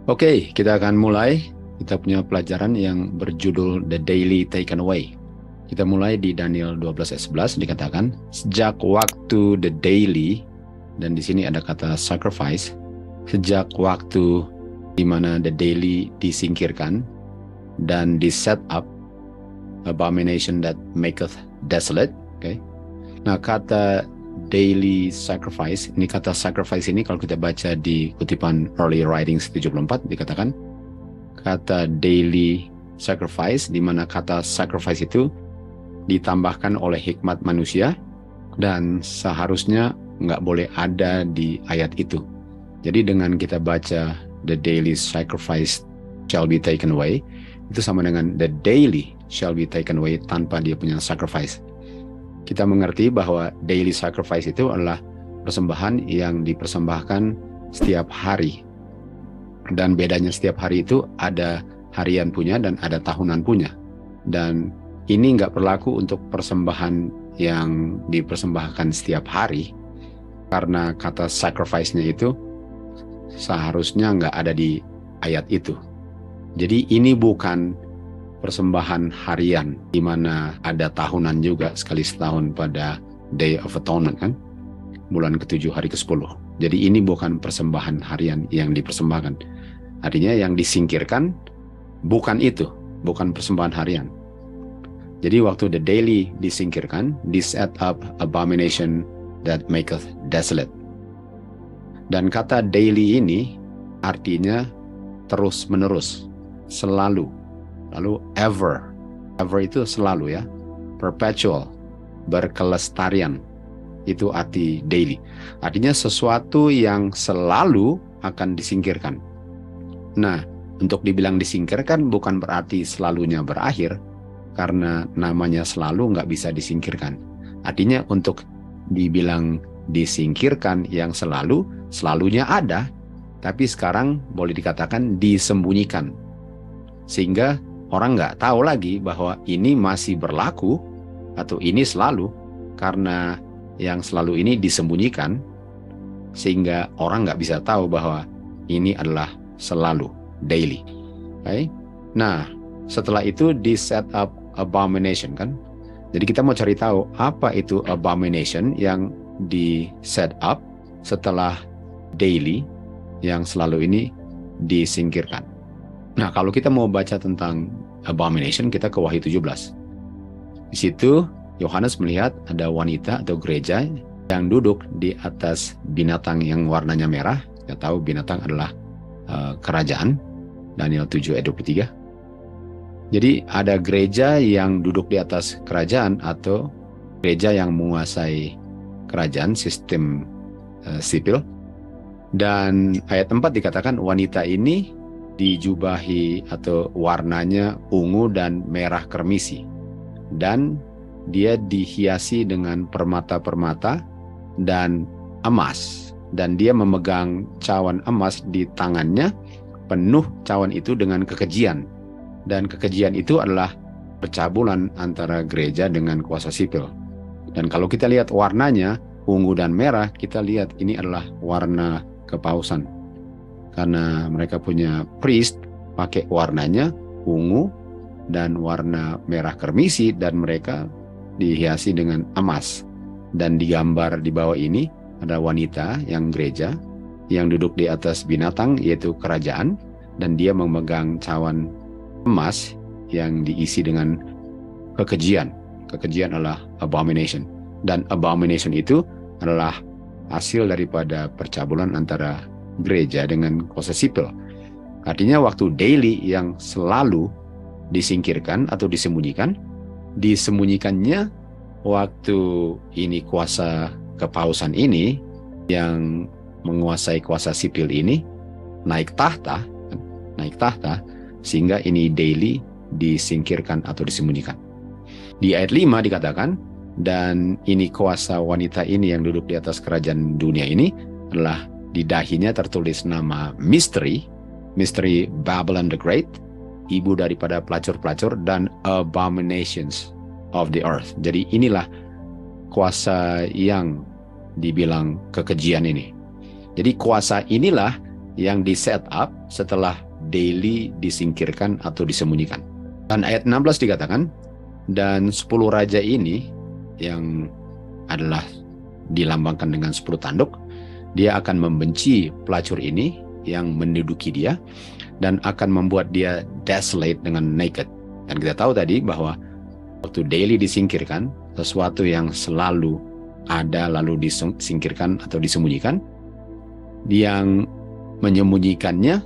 Oke, kita akan mulai. Kita punya pelajaran yang berjudul The Daily Taken Away. Kita mulai di Daniel 12 ayat 11 dikatakan, sejak waktu the daily, dan di sini ada kata sacrifice, sejak waktu di mana the daily disingkirkan dan di set up abomination that maketh desolate. Okay. Nah, kata daily sacrifice, ini kata sacrifice ini kalau kita baca di kutipan Early Writings 74 dikatakan kata daily sacrifice, di mana kata sacrifice itu ditambahkan oleh hikmat manusia dan seharusnya nggak boleh ada di ayat itu. Jadi dengan kita baca the daily sacrifice shall be taken away, itu sama dengan the daily shall be taken away tanpa dia punya sacrifice. Kita mengerti bahwa daily sacrifice itu adalah persembahan yang dipersembahkan setiap hari. Dan bedanya setiap hari itu ada harian punya dan ada tahunan punya. Dan ini nggak berlaku untuk persembahan yang dipersembahkan setiap hari, karena kata sacrifice-nya itu seharusnya nggak ada di ayat itu. Jadi ini bukan persembahan harian, di mana ada tahunan juga sekali setahun pada Day of Atonement, kan? Bulan ke-7 hari ke-10. Jadi ini bukan persembahan harian yang dipersembahkan. Artinya yang disingkirkan bukan itu, bukan persembahan harian. Jadi waktu the daily disingkirkan, di set up abomination that maketh desolate. Dan kata daily ini artinya terus menerus, selalu. Lalu ever itu selalu, ya, perpetual, berkelestarian, itu arti daily. Artinya sesuatu yang selalu akan disingkirkan. Nah, untuk dibilang disingkirkan bukan berarti selalunya berakhir, karena namanya selalu nggak bisa disingkirkan. Artinya untuk dibilang disingkirkan yang selalu, selalunya ada, tapi sekarang boleh dikatakan disembunyikan. Sehingga orang nggak tahu lagi bahwa ini masih berlaku atau ini selalu, karena yang selalu ini disembunyikan, sehingga orang nggak bisa tahu bahwa ini adalah selalu, daily. Okay? Nah, setelah itu di set up abomination, kan? Jadi kita mau cari tahu apa itu abomination yang di set up setelah daily yang selalu ini disingkirkan. Nah, kalau kita mau baca tentang abomination, kita ke Wahyu 17. Di situ Yohanes melihat ada wanita atau gereja yang duduk di atas binatang yang warnanya merah. Kita tahu binatang adalah kerajaan, Daniel 7 ayat 23. Jadi ada gereja yang duduk di atas kerajaan atau gereja yang menguasai kerajaan, sistem sipil. Dan ayat 4 dikatakan wanita ini dijubahi atau warnanya ungu dan merah kermisi. Dan dia dihiasi dengan permata-permata dan emas. Dan dia memegang cawan emas di tangannya, penuh cawan itu dengan kekejian. Dan kekejian itu adalah percabulan antara gereja dengan kuasa sipil. Dan kalau kita lihat warnanya, ungu dan merah, kita lihat ini adalah warna kepausan. Karena mereka punya priest pakai warnanya ungu dan warna merah kermisi, dan mereka dihiasi dengan emas. Dan digambar di bawah ini ada wanita yang gereja yang duduk di atas binatang, yaitu kerajaan, dan dia memegang cawan emas yang diisi dengan kekejian. Kekejian adalah abomination, dan abomination itu adalah hasil daripada percabulan antara gereja dengan kuasa sipil. Artinya waktu daily yang selalu disingkirkan atau disembunyikannya waktu ini kuasa kepausan ini yang menguasai kuasa sipil ini naik tahta, sehingga ini daily disingkirkan atau disembunyikan. Di ayat 5 dikatakan, dan ini kuasa wanita ini yang duduk di atas kerajaan dunia ini adalah di dahinya tertulis nama misteri Babylon the Great, ibu daripada pelacur-pelacur, dan abominations of the earth. Jadi inilah kuasa yang dibilang kekejian ini. Jadi kuasa inilah yang di set up setelah daily disingkirkan atau disembunyikan. Dan ayat 16 dikatakan, dan 10 raja ini yang adalah dilambangkan dengan 10 tanduk, dia akan membenci pelacur ini yang menduduki dia dan akan membuat dia desolate dengan naked. Dan kita tahu tadi bahwa waktu daily disingkirkan, sesuatu yang selalu ada lalu disingkirkan atau disembunyikan, yang menyembunyikannya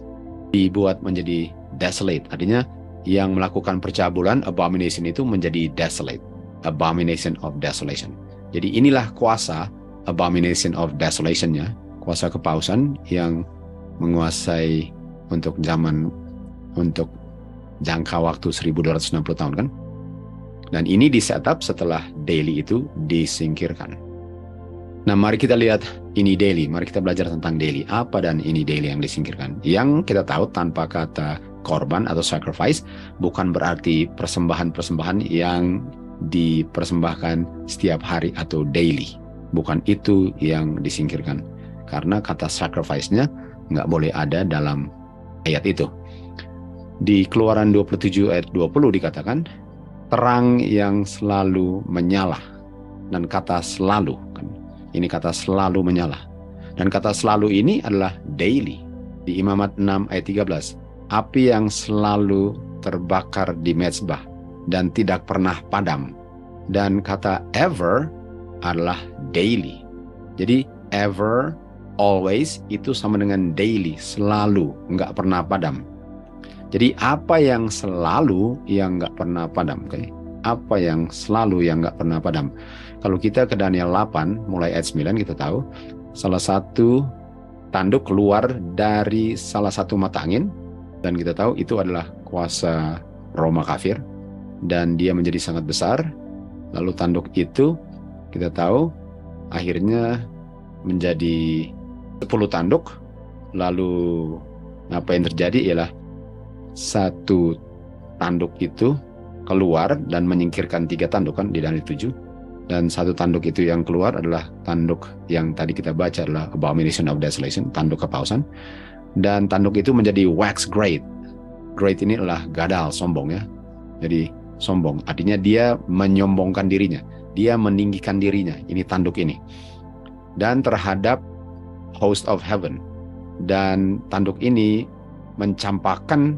dibuat menjadi desolate. Artinya yang melakukan percabulan, abomination itu menjadi desolate. Abomination of desolation. Jadi inilah kuasa abomination of desolationnya, kuasa kepausan yang menguasai untuk jangka waktu 1260 tahun kan. Dan ini di setup setelah daily itu disingkirkan. Nah, mari kita lihat ini daily. Mari kita belajar tentang daily. Apa dan ini daily yang disingkirkan? Yang kita tahu tanpa kata korban atau sacrifice bukan berarti persembahan-persembahan yang dipersembahkan setiap hari atau daily. Bukan itu yang disingkirkan. Karena kata sacrifice-nya nggak boleh ada dalam ayat itu. Di Keluaran 27 ayat 20 dikatakan, terang yang selalu menyala. Dan kata selalu, kan? Ini kata selalu menyala. Dan kata selalu ini adalah daily. Di Imamat 6 ayat 13, api yang selalu terbakar di mezbah dan tidak pernah padam. Dan kata ever adalah daily. Jadi ever, always itu sama dengan daily, selalu, nggak pernah padam. Jadi apa yang selalu yang nggak pernah padam? Okay? Apa yang selalu yang nggak pernah padam? Kalau kita ke Daniel 8, mulai ayat 9 kita tahu, salah satu tanduk keluar dari salah satu mata angin, dan kita tahu itu adalah kuasa Roma kafir, dan dia menjadi sangat besar. Lalu tanduk itu kita tahu akhirnya menjadi 10 tanduk. Lalu apa yang terjadi ialah satu tanduk itu keluar dan menyingkirkan 3 tanduk kan di Daniel 7. Dan satu tanduk itu yang keluar adalah tanduk yang tadi kita baca adalah abomination of desolation, tanduk kepausan. Dan tanduk itu menjadi wax great. Great ini adalah gadal, sombong ya. Jadi sombong, artinya dia menyombongkan dirinya, dia meninggikan dirinya, ini tanduk ini. Dan terhadap host of heaven. Dan tanduk ini mencampakkan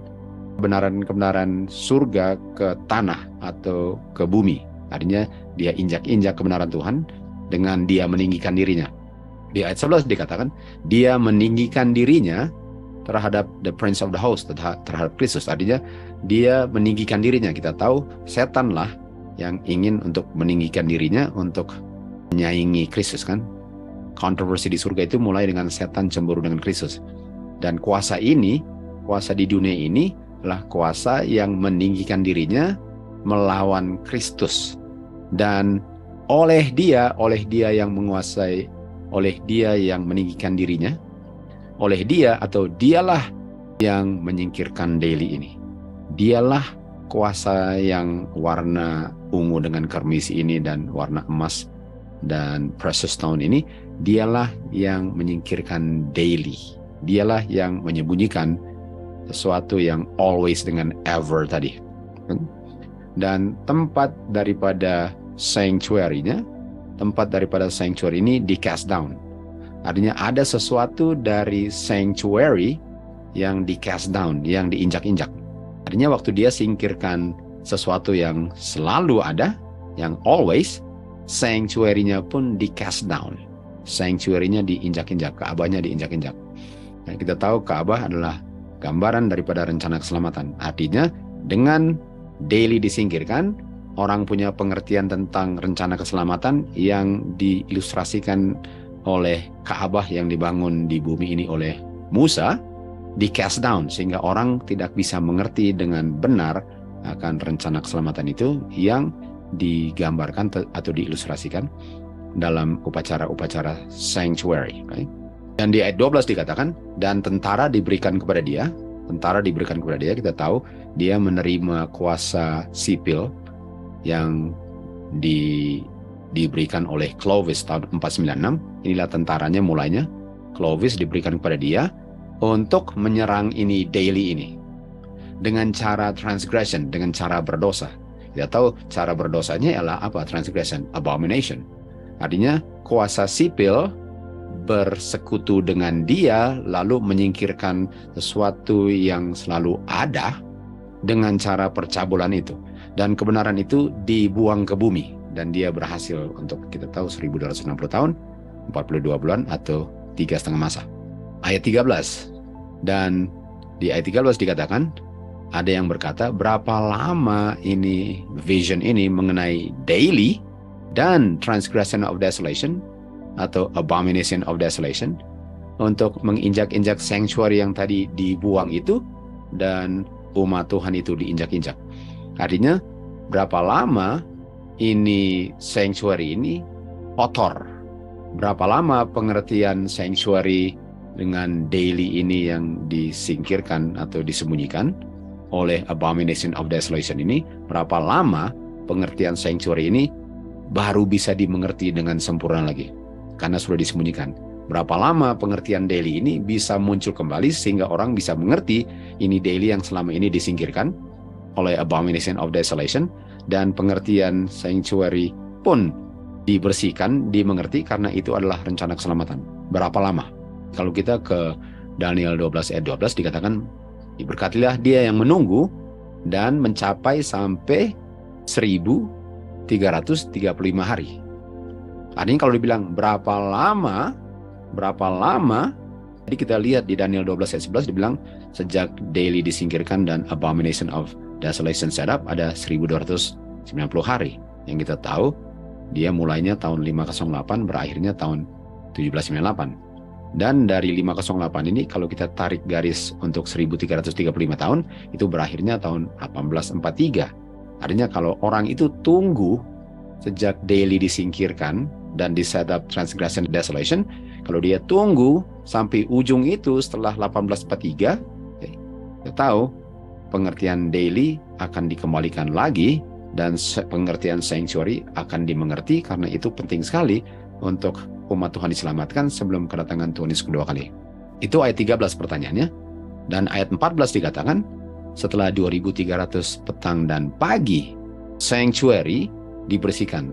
kebenaran-kebenaran surga ke tanah atau ke bumi. Artinya dia injak-injak kebenaran Tuhan dengan dia meninggikan dirinya. Di ayat 11 dikatakan, dia meninggikan dirinya terhadap the prince of the host, terhadap Kristus. Artinya dia meninggikan dirinya. Kita tahu setanlah yang ingin untuk meninggikan dirinya untuk menyaingi Kristus kan. Kontroversi di surga itu mulai dengan setan cemburu dengan Kristus. Dan kuasa ini, kuasa di dunia ini adalah kuasa yang meninggikan dirinya melawan Kristus. Dan oleh dia yang menguasai, oleh dia yang meninggikan dirinya, oleh dia atau dialah yang menyingkirkan daily ini. Dialah kuasa yang warna ungu dengan karmisi ini dan warna emas dan precious stone ini. Dialah yang menyingkirkan daily. Dialah yang menyembunyikan sesuatu yang always dengan ever tadi. Dan tempat daripada sanctuary-nya, tempat daripada sanctuary ini di cast down. Artinya ada sesuatu dari sanctuary yang di cast down, yang diinjak-injak. Artinya waktu dia singkirkan sesuatu yang selalu ada, yang always, sanctuary-nya pun di cast down. Sanctuary-nya diinjak-injak, Ka'bahnya diinjak-injak. Nah, kita tahu Ka'bah adalah gambaran daripada rencana keselamatan. Artinya dengan daily disingkirkan, orang punya pengertian tentang rencana keselamatan yang diilustrasikan oleh Ka'bah yang dibangun di bumi ini oleh Musa, di cast down, sehingga orang tidak bisa mengerti dengan benar akan rencana keselamatan itu yang digambarkan atau diilustrasikan dalam upacara-upacara sanctuary. Okay? Dan di ayat 12 dikatakan, dan tentara diberikan kepada dia. Tentara diberikan kepada dia, kita tahu dia menerima kuasa sipil yang diberikan oleh Clovis tahun 496. Inilah tentaranya mulainya. Clovis diberikan kepada dia, untuk menyerang ini daily ini dengan cara transgression, dengan cara berdosa. Kita tahu cara berdosanya ialah apa? Transgression, abomination. Artinya kuasa sipil bersekutu dengan dia lalu menyingkirkan sesuatu yang selalu ada dengan cara percabulan itu. Dan kebenaran itu dibuang ke bumi. Dan dia berhasil untuk kita tahu 1260 tahun, 42 bulan atau 3,5 masa. Ayat 13. Dan di ayat 13 dikatakan, ada yang berkata, berapa lama ini vision ini mengenai daily dan transgression of desolation atau abomination of desolation untuk menginjak-injak sanctuary yang tadi dibuang itu dan umat Tuhan itu diinjak-injak. Artinya berapa lama ini sanctuary ini kotor? Berapa lama pengertian sanctuary dengan daily ini yang disingkirkan atau disembunyikan oleh abomination of desolation ini? Berapa lama pengertian sanctuary ini baru bisa dimengerti dengan sempurna lagi? Karena sudah disembunyikan. Berapa lama pengertian daily ini bisa muncul kembali sehingga orang bisa mengerti ini daily yang selama ini disingkirkan oleh abomination of desolation, dan pengertian sanctuary pun dibersihkan, dimengerti karena itu adalah rencana keselamatan. Berapa lama? Kalau kita ke Daniel 12 ayat 12 dikatakan, berkatilah dia yang menunggu dan mencapai sampai 1335 hari. Artinya kalau dibilang berapa lama, jadi kita lihat di Daniel 12 ayat 11 dibilang sejak daily disingkirkan dan abomination of desolation set up ada 1290 hari. Yang kita tahu dia mulainya tahun 508 berakhirnya tahun 1798. Dan dari 508 ini kalau kita tarik garis untuk 1335 tahun itu berakhirnya tahun 1843. Artinya kalau orang itu tunggu sejak daily disingkirkan dan di set up transgression desolation, kalau dia tunggu sampai ujung itu setelah 1843, kita tahu pengertian daily akan dikembalikan lagi dan pengertian sanctuary akan dimengerti, karena itu penting sekali untuk umat Tuhan diselamatkan sebelum kedatangan Tuhan Yesus kedua kali. Itu ayat 13 pertanyaannya. Dan ayat 14 dikatakan, setelah 2300 petang dan pagi, sanctuary dibersihkan.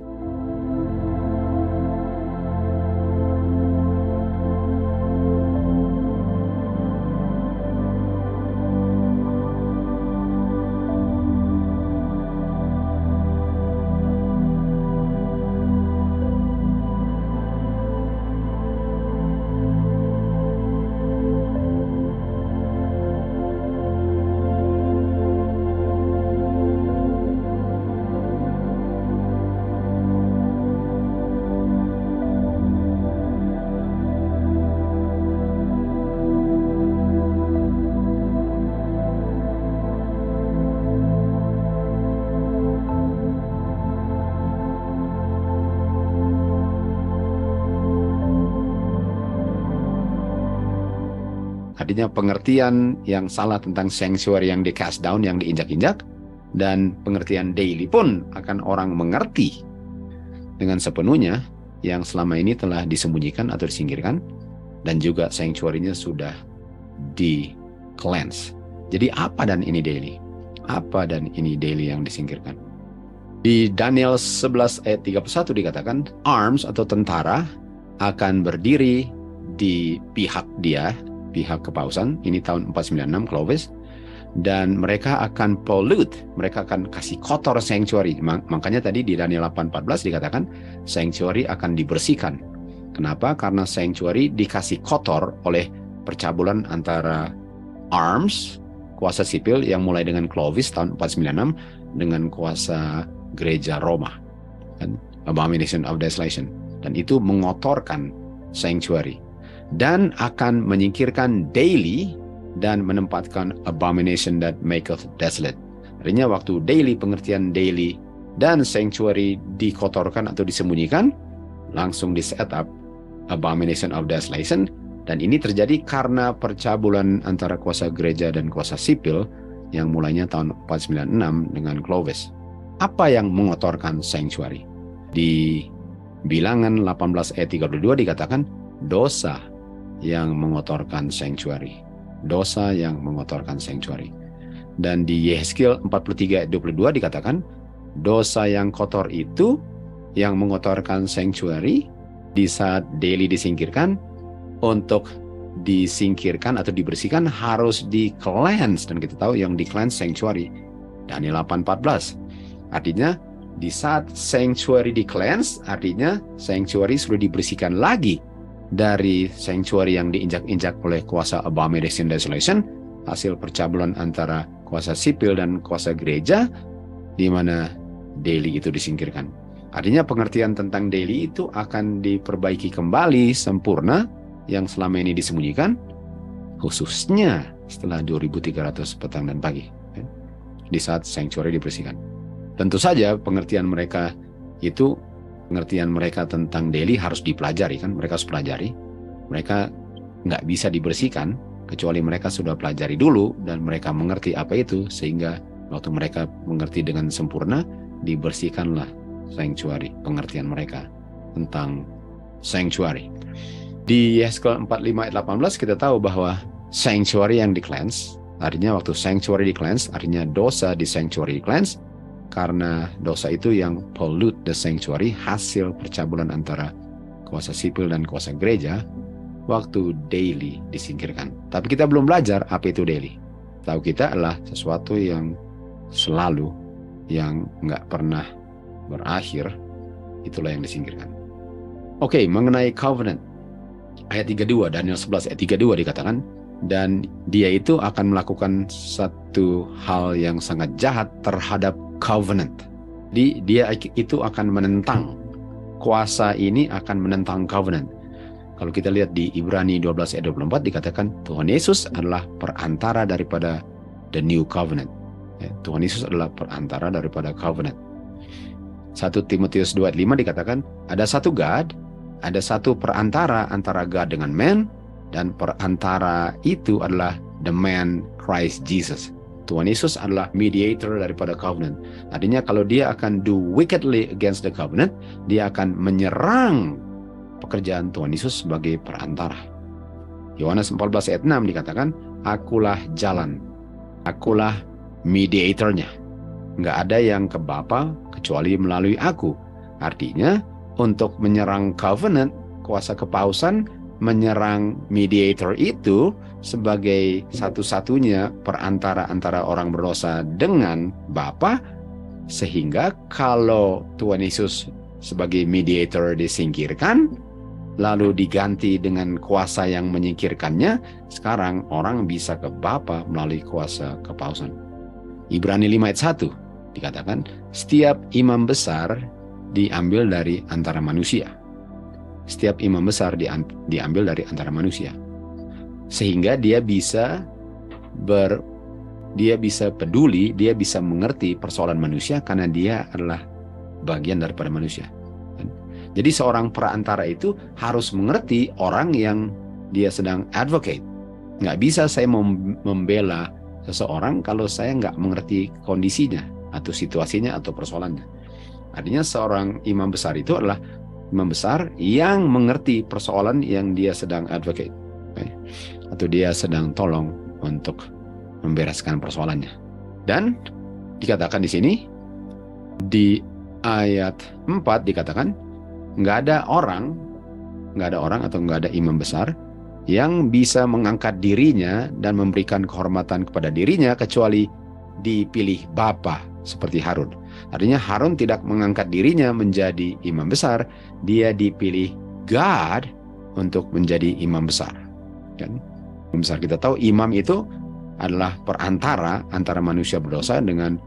Artinya pengertian yang salah tentang sanctuary yang di cast down, yang diinjak-injak, dan pengertian daily pun akan orang mengerti dengan sepenuhnya yang selama ini telah disembunyikan atau disingkirkan, dan juga sanctuary-nya sudah di-cleanse. Jadi apa dan ini daily? Apa dan ini daily yang disingkirkan? Di Daniel 11 ayat 31 dikatakan, arms atau tentara akan berdiri di pihak dia, pihak kepausan, ini tahun 496 Clovis, dan mereka akan pollute, mereka akan kasih kotor sanctuary. Makanya tadi di Daniel 8:14 dikatakan sanctuary akan dibersihkan. Kenapa? Karena sanctuary dikasih kotor oleh percabulan antara arms, kuasa sipil yang mulai dengan Clovis tahun 496 dengan kuasa gereja Roma, dan abomination of desolation, dan itu mengotorkan sanctuary dan akan menyingkirkan daily dan menempatkan abomination that maketh desolate. Artinya waktu daily, pengertian daily dan sanctuary dikotorkan atau disembunyikan, langsung di set up abomination of desolation, dan ini terjadi karena percabulan antara kuasa gereja dan kuasa sipil yang mulainya tahun 496 dengan Clovis. Apa yang mengotorkan sanctuary? Di Bilangan 18 ayat 32 dikatakan dosa yang mengotorkan sanctuary. dosa yang mengotorkan sanctuary. Dan di Yehezkiel 43 ayat 22 dikatakan, dosa yang kotor itu yang mengotorkan sanctuary di saat daily disingkirkan, untuk disingkirkan atau dibersihkan harus di-cleanse. Dan kita tahu yang di-cleanse sanctuary. Daniel 8:14. Artinya di saat sanctuary di-cleanse, artinya sanctuary sudah dibersihkan lagi dari sanctuary yang diinjak-injak oleh kuasa abomination desolation, hasil percabulan antara kuasa sipil dan kuasa gereja, di mana daily itu disingkirkan. Artinya pengertian tentang daily itu akan diperbaiki kembali sempurna yang selama ini disembunyikan, khususnya setelah 2300 petang dan pagi, di saat sanctuary dibersihkan. Tentu saja pengertian mereka tentang daily harus dipelajari, kan? Mereka harus pelajari. Mereka nggak bisa dibersihkan kecuali mereka sudah pelajari dulu dan mereka mengerti apa itu, sehingga waktu mereka mengerti dengan sempurna, dibersihkanlah sanctuary, pengertian mereka tentang sanctuary. Di Yehezkiel 45 ayat 18 kita tahu bahwa sanctuary yang di-cleanse, artinya waktu sanctuary di-cleanse, artinya dosa di sanctuary di-cleanse, karena dosa itu yang pollute the sanctuary, hasil percabulan antara kuasa sipil dan kuasa gereja, waktu daily disingkirkan. Tapi kita belum belajar apa itu daily. Tahu kita adalah sesuatu yang selalu, yang nggak pernah berakhir, itulah yang disingkirkan. Oke, mengenai covenant. Ayat 32, Daniel 11 ayat 32 dikatakan, dan dia itu akan melakukan satu hal yang sangat jahat terhadap covenant. Dia itu akan menentang, kuasa ini akan menentang covenant. Kalau kita lihat di Ibrani 12 ayat 24 dikatakan Tuhan Yesus adalah perantara daripada the new covenant. Tuhan Yesus adalah perantara daripada covenant. 1 Timotius 2 ayat 5 dikatakan ada satu God, ada satu perantara antara God dengan man, dan perantara itu adalah the man Christ Jesus. Tuhan Yesus adalah mediator daripada covenant. Artinya kalau dia akan do wickedly against the covenant, dia akan menyerang pekerjaan Tuhan Yesus sebagai perantara. Yohanes 14 ayat 6 dikatakan, akulah jalan, akulah mediatornya. Nggak ada yang ke Bapa kecuali melalui aku. Artinya untuk menyerang covenant, kuasa kepausan, menyerang mediator itu sebagai satu-satunya perantara antara orang berdosa dengan Bapa, sehingga kalau Tuhan Yesus sebagai mediator disingkirkan, lalu diganti dengan kuasa yang menyingkirkannya, sekarang orang bisa ke Bapa melalui kuasa kepausan. Ibrani 5 ayat 1 dikatakan, setiap imam besar diambil dari antara manusia. Setiap imam besar diambil dari antara manusia. Sehingga dia bisa peduli, dia bisa mengerti persoalan manusia karena dia adalah bagian daripada manusia. Jadi seorang perantara itu harus mengerti orang yang dia sedang advocate. Nggak bisa saya membela seseorang kalau saya nggak mengerti kondisinya atau situasinya atau persoalannya. Artinya seorang imam besar itu adalah imam besar yang mengerti persoalan yang dia sedang advocate, atau dia sedang tolong untuk membereskan persoalannya. Dan dikatakan di sini di ayat 4 dikatakan nggak ada orang atau nggak ada imam besar yang bisa mengangkat dirinya dan memberikan kehormatan kepada dirinya kecuali dipilih Bapa seperti Harun. Artinya Harun tidak mengangkat dirinya menjadi imam besar, dia dipilih God untuk menjadi imam besar. Kan? Imam besar, kita tahu imam itu adalah perantara antara manusia berdosa dengan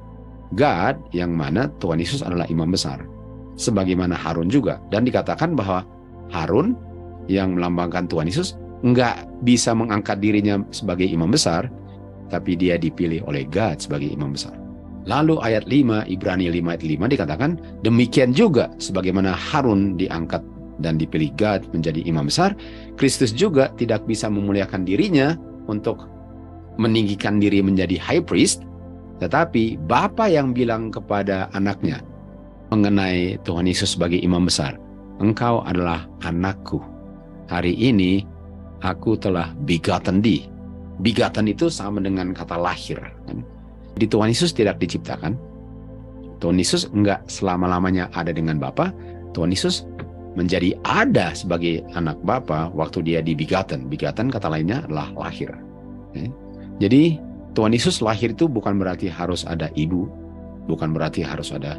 God, yang mana Tuhan Yesus adalah imam besar. Sebagaimana Harun juga. Dan dikatakan bahwa Harun yang melambangkan Tuhan Yesus nggak bisa mengangkat dirinya sebagai imam besar, tapi dia dipilih oleh God sebagai imam besar. Lalu ayat 5, Ibrani 5 ayat 5 dikatakan, demikian juga sebagaimana Harun diangkat dan dipilih God menjadi imam besar, Kristus juga tidak bisa memuliakan dirinya untuk meninggikan diri menjadi high priest, tetapi Bapa yang bilang kepada anaknya mengenai Tuhan Yesus sebagai imam besar, engkau adalah anakku, hari ini aku telah begotten thee. Begotten itu sama dengan kata lahir. Kan? Jadi Tuhan Yesus tidak diciptakan. Tuhan Yesus enggak selama-lamanya ada dengan Bapa. Tuhan Yesus menjadi ada sebagai anak Bapa waktu dia di begotten. Begotten kata lainnya adalah lahir. Jadi Tuhan Yesus lahir itu bukan berarti harus ada ibu, bukan berarti harus ada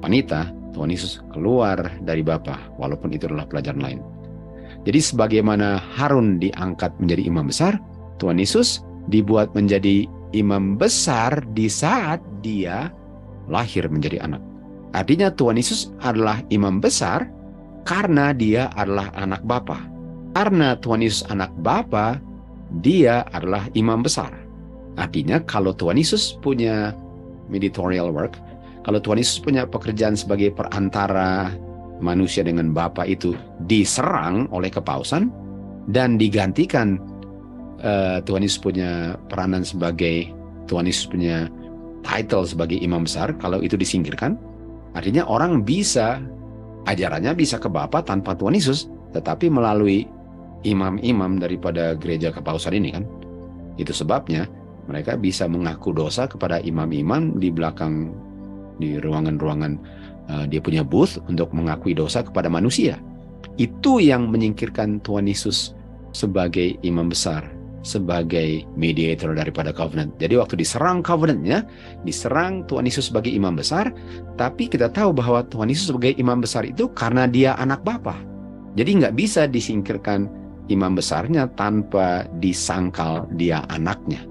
wanita. Tuhan Yesus keluar dari Bapa, walaupun itu adalah pelajaran lain. Jadi sebagaimana Harun diangkat menjadi imam besar, Tuhan Yesus dibuat menjadi imam besar di saat dia lahir menjadi anak. Artinya Tuhan Yesus adalah imam besar karena dia adalah anak Bapa. Karena Tuhan Yesus anak Bapa, dia adalah imam besar. Artinya kalau Tuhan Yesus punya mediatorial work, kalau Tuhan Yesus punya pekerjaan sebagai perantara manusia dengan Bapa itu diserang oleh kepausan dan digantikan, Tuhan Yesus punya peranan sebagai, Tuhan Yesus punya title sebagai imam besar, kalau itu disingkirkan, artinya orang bisa, ajarannya bisa ke Bapa tanpa Tuhan Yesus, tetapi melalui imam-imam daripada gereja kepausan ini kan. Itu sebabnya mereka bisa mengaku dosa kepada imam-imam di belakang, di ruangan-ruangan dia punya booth untuk mengakui dosa kepada manusia. Itu yang menyingkirkan Tuhan Yesus sebagai imam besar, sebagai mediator daripada covenant. Jadi waktu diserang covenantnya, diserang Tuhan Yesus sebagai imam besar, tapi kita tahu bahwa Tuhan Yesus sebagai imam besar itu karena dia anak Bapa. Jadi nggak bisa disingkirkan imam besarnya tanpa disangkal dia anaknya.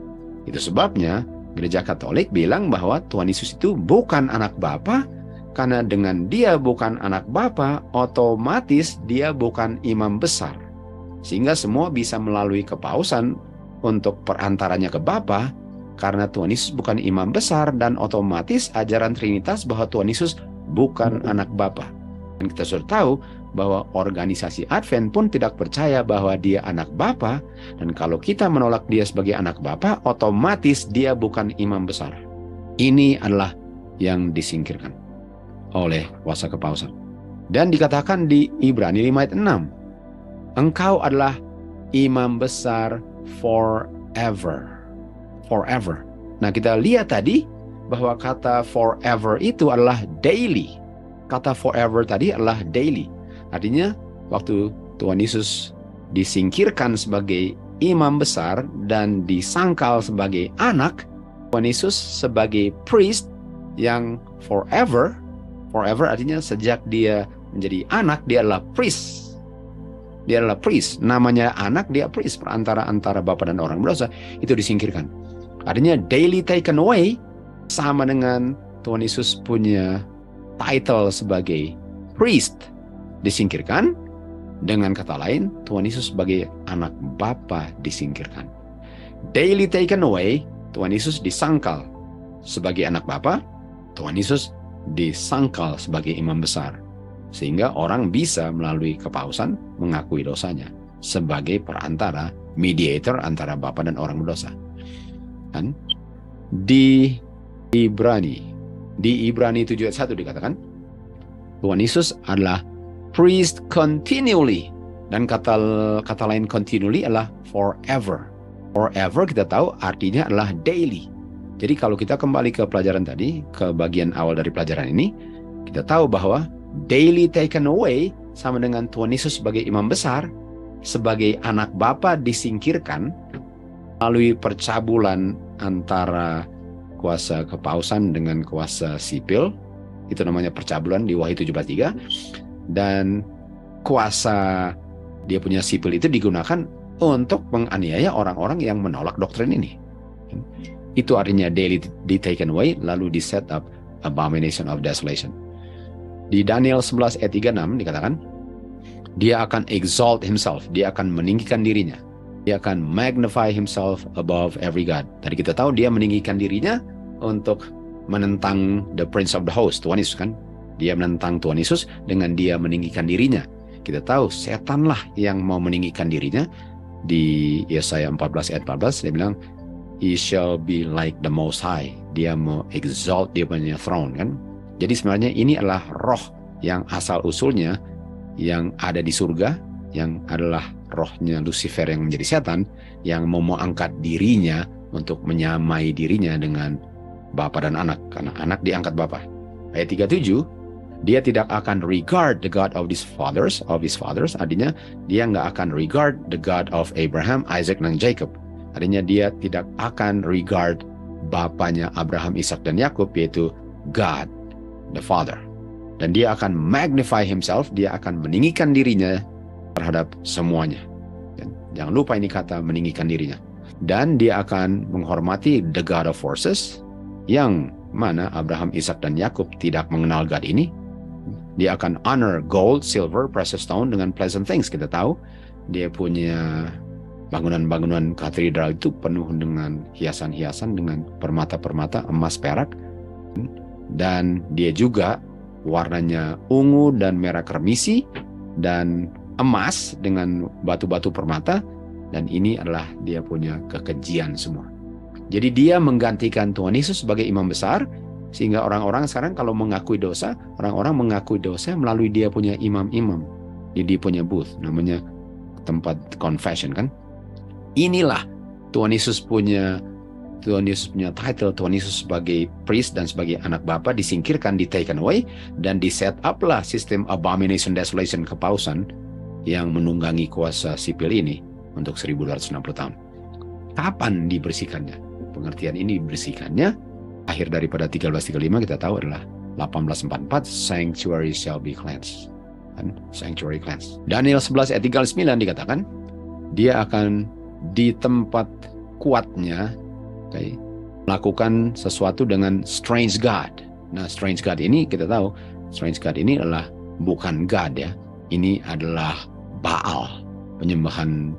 Itu sebabnya Gereja Katolik bilang bahwa Tuhan Yesus itu bukan anak Bapa, karena dengan dia bukan anak Bapa, otomatis dia bukan imam besar. Sehingga semua bisa melalui kepausan untuk perantaranya ke Bapa, karena Tuhan Yesus bukan imam besar, dan otomatis ajaran Trinitas bahwa Tuhan Yesus bukan anak Bapa. Dan kita sudah tahu bahwa organisasi Advent pun tidak percaya bahwa dia anak Bapa, dan kalau kita menolak dia sebagai anak Bapa, otomatis dia bukan imam besar. Ini adalah yang disingkirkan oleh kuasa kepausan. Dan dikatakan di Ibrani 5 ayat 6, engkau adalah imam besar forever. Forever. Nah, kita lihat tadi bahwa kata forever itu adalah daily. Kata forever tadi adalah daily. Artinya waktu Tuhan Yesus disingkirkan sebagai imam besar dan disangkal sebagai anak, Tuhan Yesus sebagai priest yang forever. Forever artinya sejak dia menjadi anak, dia adalah priest. Dia adalah priest. Namanya anak, dia priest. Perantara antara Bapa dan orang berdosa, itu disingkirkan. Artinya daily taken away sama dengan Tuhan Yesus punya title sebagai priest disingkirkan. Dengan kata lain, Tuhan Yesus sebagai anak Bapa disingkirkan. Daily taken away, Tuhan Yesus disangkal sebagai anak Bapa, Tuhan Yesus disangkal sebagai imam besar. Sehingga orang bisa melalui kepausan mengakui dosanya sebagai perantara, mediator antara Bapa dan orang berdosa. Kan? Di Ibrani 7 ayat 1 dikatakan, Tuhan Yesus adalah priest continually, dan kata lain continually adalah forever. Forever kita tahu artinya adalah daily. Jadi kalau kita kembali ke pelajaran tadi, ke bagian awal dari pelajaran ini, kita tahu bahwa daily taken away sama dengan Tuhan Yesus sebagai imam besar, sebagai anak Bapa disingkirkan melalui percabulan antara kuasa kepausan dengan kuasa sipil. Itu namanya percabulan di Wahyu 17:3. Dan kuasa dia punya sipil itu digunakan untuk menganiaya orang-orang yang menolak doktrin ini. Itu artinya daily taken away, lalu di set up abomination of desolation. Di Daniel 11 ayat 36 dikatakan, dia akan exalt himself, dia akan meninggikan dirinya, dia akan magnify himself above every god. Tadi kita tahu dia meninggikan dirinya untuk menentang the prince of the host, Tuhan Yesus kan. Dia menentang Tuhan Yesus dengan dia meninggikan dirinya. Kita tahu setanlah yang mau meninggikan dirinya. Di Yesaya 14 ayat 14 dia bilang, he shall be like the most high. Dia mau exalt dia punya throne kan. Jadi sebenarnya ini adalah roh yang asal usulnya yang ada di surga, yang adalah rohnya Lucifer yang menjadi setan, yang mau angkat dirinya untuk menyamai dirinya dengan Bapa dan anak, karena anak diangkat Bapa. Ayat 37, dia tidak akan regard the God of his fathers, artinya dia nggak akan regard the God of Abraham, Isaac, dan Jacob. Artinya dia tidak akan regard bapanya Abraham, Ishak, dan Yakub, yaitu God the Father. Dan dia akan magnify himself, dia akan meninggikan dirinya terhadap semuanya. Dan jangan lupa ini kata meninggikan dirinya. Dan dia akan menghormati the God of forces, yang mana Abraham, Ishak, dan Yakub tidak mengenal God ini. Dia akan honor gold, silver, precious stone dengan pleasant things. Kita tahu dia punya bangunan-bangunan katedral itu penuh dengan hiasan-hiasan, dengan permata-permata, emas, perak. Dan dia juga warnanya ungu dan merah kermisi dan emas dengan batu-batu permata. Dan ini adalah dia punya kekejian semua. Jadi dia menggantikan Tuhan Yesus sebagai imam besar, sehingga orang-orang sekarang kalau mengakui dosa, orang-orang mengakui dosa melalui dia punya imam-imam. Jadi dia punya booth, namanya tempat confession kan. Inilah Tuhan Yesus punya title. Tuhan Yesus sebagai priest dan sebagai anak Bapa disingkirkan, di taken away, dan di set up lah sistem abomination desolation kepausan yang menunggangi kuasa sipil ini untuk 1260 tahun. Kapan dibersihkannya? Pengertian ini dibersihkannya akhir daripada 1335 kita tahu adalah 1844, sanctuary shall be cleansed. Dan sanctuary cleansed. Daniel 11 ayat 39 dikatakan dia akan di tempat kuatnya melakukan sesuatu dengan strange God. Nah, strange God ini kita tahu, strange God ini adalah bukan God ya. Ini adalah Baal, penyembahan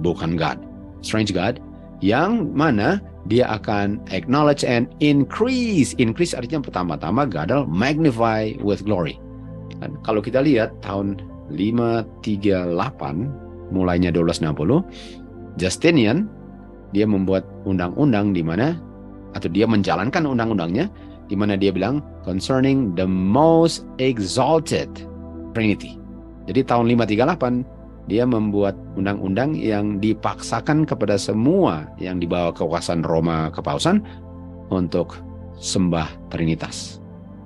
bukan God. Strange God yang mana dia akan acknowledge and increase. Increase artinya pertama-tama gadal, magnify with glory. Dan kalau kita lihat tahun 538, mulainya 1260, Justinian dia membuat undang-undang di mana, atau dia menjalankan undang-undangnya di mana dia bilang concerning the most exalted Trinity. Jadi tahun 538 dia membuat undang-undang yang dipaksakan kepada semua yang dibawa kekuasaan Roma kepausan untuk sembah Trinitas.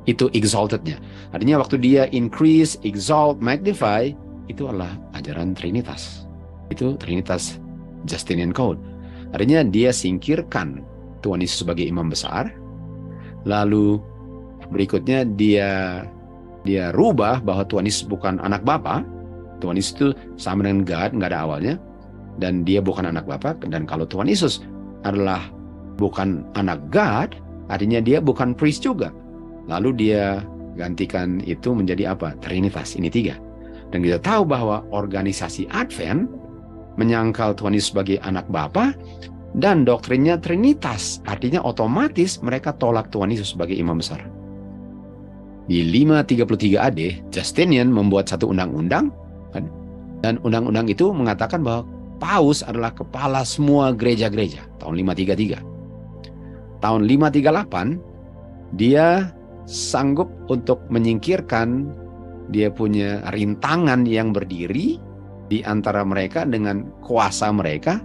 Itu exaltednya. Artinya waktu dia increase, exalt, magnify, itu adalah ajaran Trinitas. Itu Trinitas Justinian Code. Artinya dia singkirkan Tuhan Yesus sebagai imam besar. Lalu berikutnya dia rubah bahwa Tuhan Yesus bukan anak Bapa. Tuhan Yesus itu sama dengan God, nggak ada awalnya, dan dia bukan anak Bapa. Dan kalau Tuhan Yesus adalah bukan anak God, artinya dia bukan priest juga. Lalu dia gantikan itu menjadi apa? Trinitas, ini 3. Dan kita tahu bahwa organisasi Advent menyangkal Tuhan Yesus sebagai anak Bapa dan doktrinnya Trinitas, artinya otomatis mereka tolak Tuhan Yesus sebagai imam besar. Di 533 AD, Justinian membuat satu undang-undang. Dan undang-undang itu mengatakan bahwa Paus adalah kepala semua gereja-gereja. Tahun 533. Tahun 538, dia sanggup untuk menyingkirkan dia punya rintangan yang berdiri di antara mereka dengan kuasa mereka.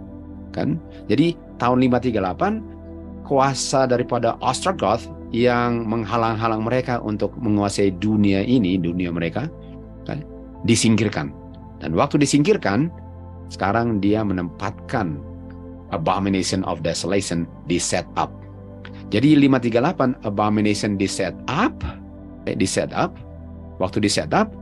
Kan? Jadi tahun 538, kuasa daripada Ostrogoth yang menghalang-halang mereka untuk menguasai dunia ini, dunia mereka, kan? Disingkirkan. Dan waktu disingkirkan, sekarang dia menempatkan abomination of desolation di set up. Jadi 538 abomination di set up. Waktu di set up,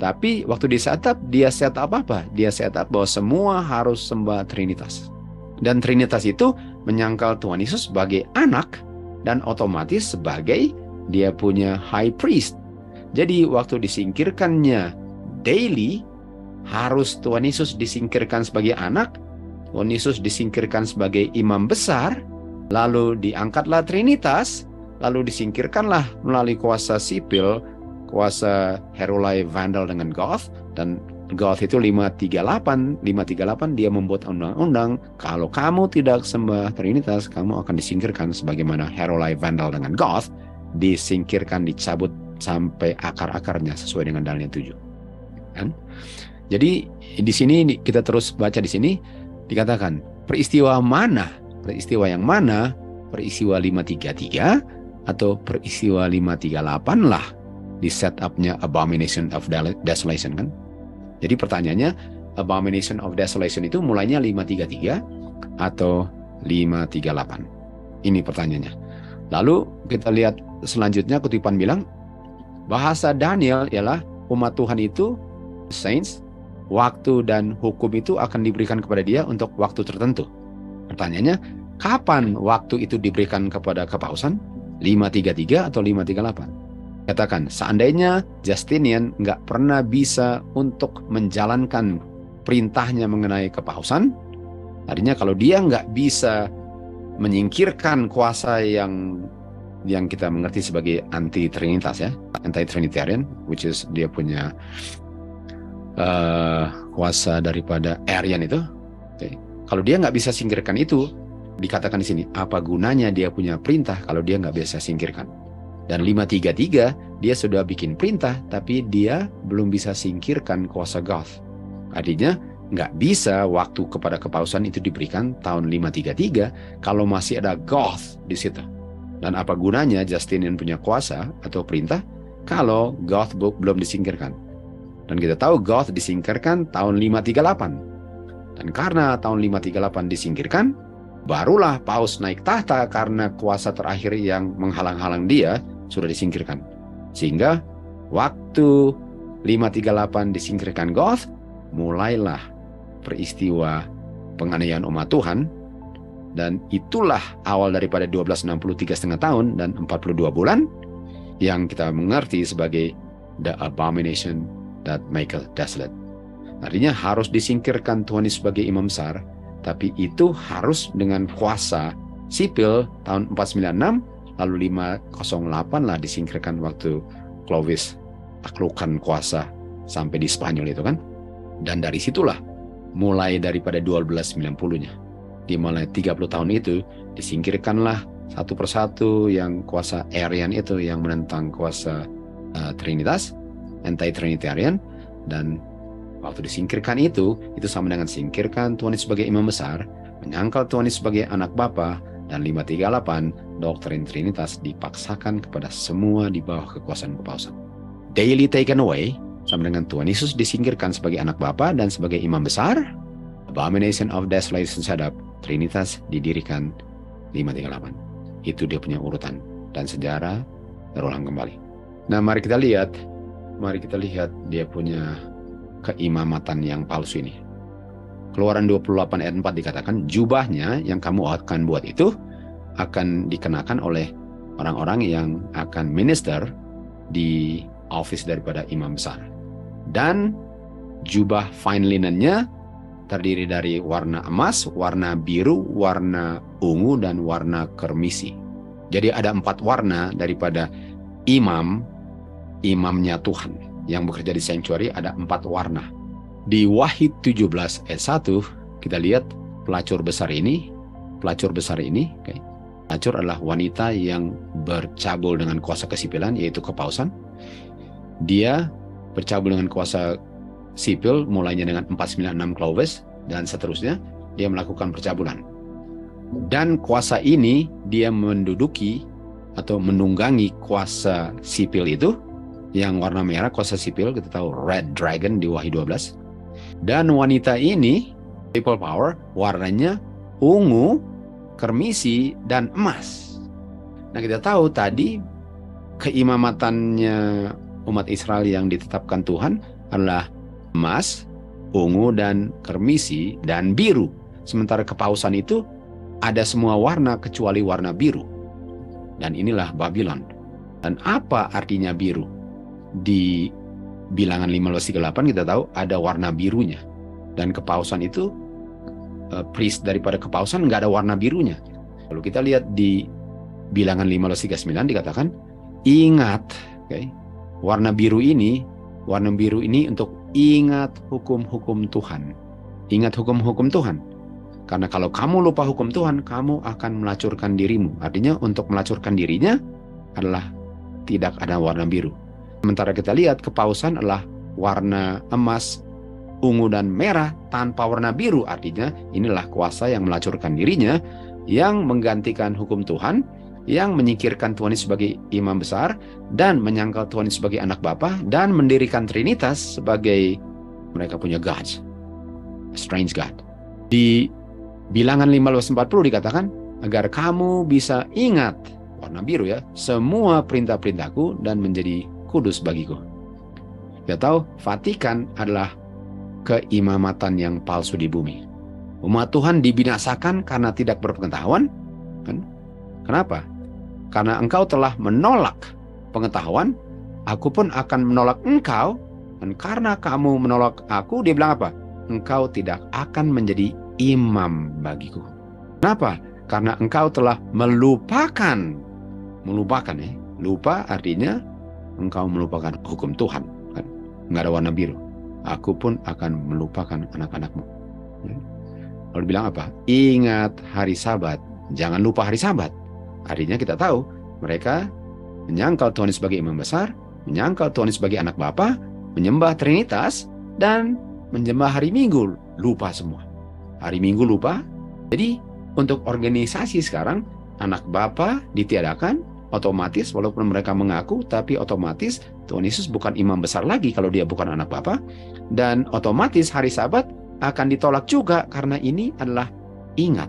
tapi waktu di set up dia set up apa? Dia set up bahwa semua harus sembah Trinitas. Dan Trinitas itu menyangkal Tuhan Yesus sebagai anak dan otomatis sebagai dia punya high priest. Jadi waktu disingkirkannya daily, harus Tuhan Yesus disingkirkan sebagai anak, Tuhan Yesus disingkirkan sebagai imam besar, lalu diangkatlah Trinitas, lalu disingkirkanlah melalui kuasa sipil, kuasa Heruli, Vandal, dengan Goth. Dan Goth itu 538 dia membuat undang-undang, kalau kamu tidak sembah Trinitas, kamu akan disingkirkan sebagaimana Heruli, Vandal, dengan Goth disingkirkan, dicabut sampai akar-akarnya sesuai dengan Daniel 7. Kan? Jadi di sini kita terus baca di sini dikatakan peristiwa yang mana? Peristiwa 533 atau peristiwa 538 lah di setupnya Abomination of Desolation kan. Jadi pertanyaannya, Abomination of Desolation itu mulainya 533 atau 538? Ini pertanyaannya. Lalu kita lihat selanjutnya, kutipan bilang bahasa Daniel ialah umat Tuhan itu, saints, waktu dan hukum itu akan diberikan kepada dia untuk waktu tertentu. Pertanyaannya, kapan waktu itu diberikan kepada kepausan? 533 atau 538? Katakan, seandainya Justinian nggak pernah bisa untuk menjalankan perintahnya mengenai kepausan, artinya kalau dia nggak bisa menyingkirkan kuasa yang kita mengerti sebagai anti-trinitas ya, anti-trinitarian, which is dia punya kuasa daripada Arian itu. Okay. Kalau dia nggak bisa singkirkan itu, dikatakan di sini, apa gunanya dia punya perintah kalau dia nggak bisa singkirkan? Dan 533 dia sudah bikin perintah, tapi dia belum bisa singkirkan kuasa Goth. Artinya nggak bisa waktu kepada kepausan itu diberikan tahun 533 kalau masih ada Goth di situ. Dan apa gunanya Justinian punya kuasa atau perintah kalau Goth belum disingkirkan? Dan kita tahu Goth disingkirkan tahun 538. Dan karena tahun 538 disingkirkan, barulah Paus naik tahta karena kuasa terakhir yang menghalang-halang dia sudah disingkirkan. Sehingga waktu 538 disingkirkan Goth, mulailah peristiwa penganiayaan umat Tuhan. Dan itulah awal daripada 1263,5 tahun dan 42 bulan yang kita mengerti sebagai the abomination that maketh desolate. Artinya harus disingkirkan Tuhan sebagai imam besar, tapi itu harus dengan kuasa sipil tahun 496, lalu 508 lah disingkirkan waktu Clovis taklukkan kuasa sampai di Spanyol itu kan. Dan dari situlah mulai daripada 1290-nya, di mulai 30 tahun itu disingkirkanlah satu persatu yang kuasa Arian itu yang menentang kuasa Trinitas, anti-trinitarian. Dan waktu disingkirkan itu sama dengan singkirkan Tuhan sebagai imam besar, menyangkal Tuhan sebagai anak Bapa, dan 538 doktrin Trinitas dipaksakan kepada semua di bawah kekuasaan kepausan. Daily taken away sama dengan Tuhan Yesus disingkirkan sebagai anak Bapa dan sebagai imam besar. Abomination of Desolation setup, Trinitas didirikan 538. Itu dia punya urutan dan sejarah terulang kembali. Nah, mari kita lihat dia punya keimamatan yang palsu ini. Keluaran 28 ayat 4 dikatakan, jubahnya yang kamu akan buat itu akan dikenakan oleh orang-orang yang akan minister di office daripada imam besar. Dan jubah fine linennya terdiri dari warna emas, warna biru, warna ungu, dan warna kermisi. Jadi ada 4 warna daripada imamnya Tuhan yang bekerja di sanctuary, ada 4 warna. Di Wahid 17 ayat 1 kita lihat pelacur besar ini. Pelacur adalah wanita yang bercabul dengan kuasa kesipilan, yaitu kepausan. Dia bercabul dengan kuasa sipil mulainya dengan 496 Clovis dan seterusnya. Dia melakukan percabulan. Dan kuasa ini dia menduduki atau menunggangi kuasa sipil itu yang warna merah, kuasa sipil, kita tahu Red Dragon di Wahyu 12. Dan wanita ini, people power, warnanya ungu, kermisi, dan emas. Nah, kita tahu tadi keimamatannya umat Israel yang ditetapkan Tuhan adalah emas, ungu, dan kermisi, dan biru. Sementara kepausan itu ada semua warna kecuali warna biru. Dan inilah Babylon. Dan apa artinya biru? Di Bilangan 15:38 kita tahu ada warna birunya. Dan kepausan itu, priest daripada kepausan nggak ada warna birunya. Lalu kita lihat di Bilangan 15:39 dikatakan, ingat, warna biru ini untuk ingat hukum-hukum Tuhan. Ingat hukum-hukum Tuhan. Karena kalau kamu lupa hukum Tuhan, kamu akan melacurkan dirimu. Artinya untuk melacurkan dirinya adalah tidak ada warna biru. Sementara kita lihat kepausan adalah warna emas, ungu dan merah tanpa warna biru. Artinya inilah kuasa yang melacurkan dirinya, yang menggantikan hukum Tuhan, yang menyingkirkan Tuhan Yesus sebagai imam besar, dan menyangkal Tuhan Yesus sebagai anak Bapa, dan mendirikan Trinitas sebagai mereka punya gods. Strange God. Di Bilangan 15:40 dikatakan, agar kamu bisa ingat, warna biru ya, semua perintah-perintahku dan menjadi kudus bagiku. Kita tahu Vatikan adalah keimamatan yang palsu di bumi. Umat Tuhan dibinasakan karena tidak berpengetahuan. Kan? Kenapa? Karena engkau telah menolak pengetahuan, aku pun akan menolak engkau. Dan karena kamu menolak aku, dia bilang apa? Engkau tidak akan menjadi imam bagiku. Kenapa? Karena engkau telah melupakan. Melupakan ya. Lupa artinya engkau melupakan hukum Tuhan. Kan? Nggak ada warna biru. Aku pun akan melupakan anak-anakmu. Lalu bilang apa? Ingat hari Sabat. Jangan lupa hari Sabat. Artinya kita tahu mereka menyangkal Tuhan sebagai imam besar, menyangkal Tuhan sebagai anak Bapa, menyembah Trinitas, dan menyembah hari Minggu. Lupa semua. Hari Minggu lupa. Jadi untuk organisasi sekarang, anak Bapa ditiadakan, otomatis walaupun mereka mengaku, tapi otomatis Tuhan Yesus bukan imam besar lagi kalau dia bukan anak Bapa, dan otomatis hari Sabat akan ditolak juga karena ini adalah ingat.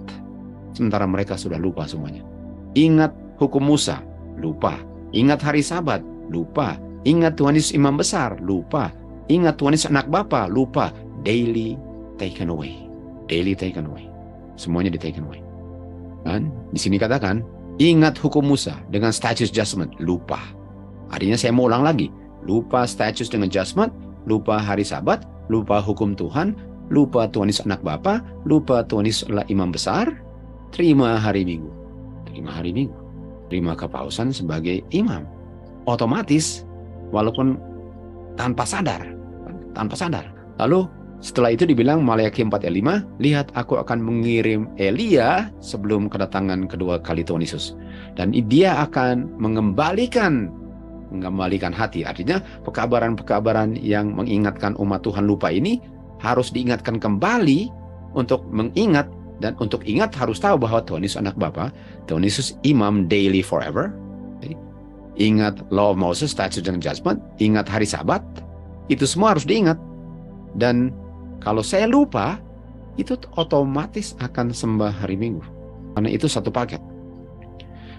Sementara mereka sudah lupa semuanya. Ingat hukum Musa, lupa. Ingat hari Sabat, lupa. Ingat Tuhan Yesus imam besar, lupa. Ingat Tuhan Yesus anak Bapa, lupa. Daily taken away. Daily taken away. Semuanya di taken away. Dan di sini katakan, ingat hukum Musa dengan statutes judgment, lupa. Artinya saya mau ulang lagi. Lupa statutes dengan judgment, lupa hari Sabat, lupa hukum Tuhan, lupa Tuhan Yesus anak Bapa, lupa Tuhan Yesus adalah imam besar, terima hari Minggu. Terima hari Minggu. Terima kepausan sebagai imam. Otomatis, walaupun tanpa sadar. Tanpa sadar. Lalu setelah itu dibilang Maleakhi 4 ayat 5, lihat aku akan mengirim Elia sebelum kedatangan kedua kali Tuhan Yesus. Dan dia akan mengembalikan hati. Artinya pekabaran-pekabaran yang mengingatkan umat Tuhan lupa ini harus diingatkan kembali untuk mengingat. Dan untuk ingat harus tahu bahwa Tuhan Yesus anak Bapa, Tuhan Yesus imam daily forever. Ingat law of Moses, statutes dan judgment, ingat hari Sabat. Itu semua harus diingat. Dan kalau saya lupa, itu otomatis akan sembah hari Minggu. Karena itu satu paket.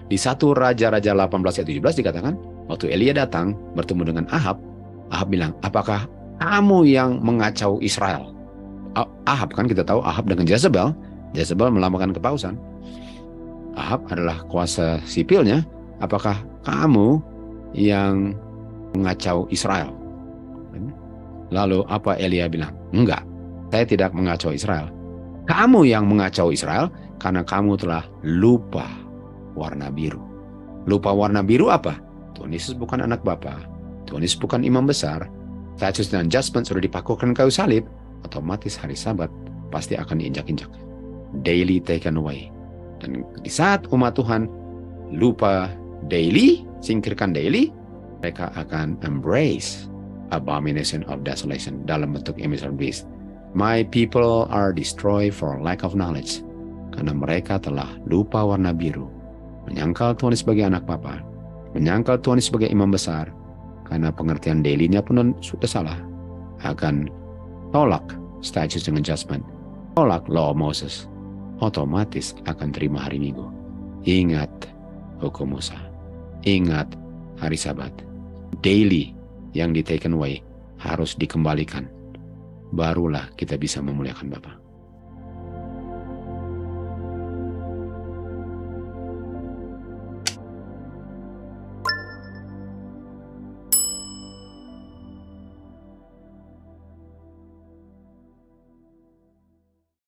Di 1 Raja-Raja 18 ayat 17 dikatakan, waktu Elia datang bertemu dengan Ahab, Ahab bilang, apakah kamu yang mengacau Israel? Ahab kan kita tahu Ahab dengan Jezebel. Jezebel melambangkan kepausan. Ahab adalah kuasa sipilnya. Apakah kamu yang mengacau Israel? Lalu apa Elia bilang? Enggak. Saya tidak mengacau Israel. Kamu yang mengacau Israel karena kamu telah lupa warna biru. Lupa warna biru apa? Tuhan Yesus bukan anak Bapa. Tuhan Yesus bukan imam besar. Statutes dan judgment sudah dipakukan kayu salib. Otomatis hari Sabat pasti akan diinjak-injak. Daily taken away. Dan di saat umat Tuhan lupa daily, singkirkan daily, mereka akan embrace abomination of desolation dalam bentuk image of beast. My people are destroyed for lack of knowledge. Karena mereka telah lupa warna biru. Menyangkal Tuhan sebagai anak Bapa. Menyangkal Tuhan sebagai imam besar. Karena pengertian daily-nya pun sudah salah. Akan tolak statutes dengan judgment. Tolak law of Moses. Otomatis akan terima hari Minggu. Ingat hukum Musa. Ingat hari Sabat. Daily yang di taken away harus dikembalikan. Barulah kita bisa memuliakan Bapa.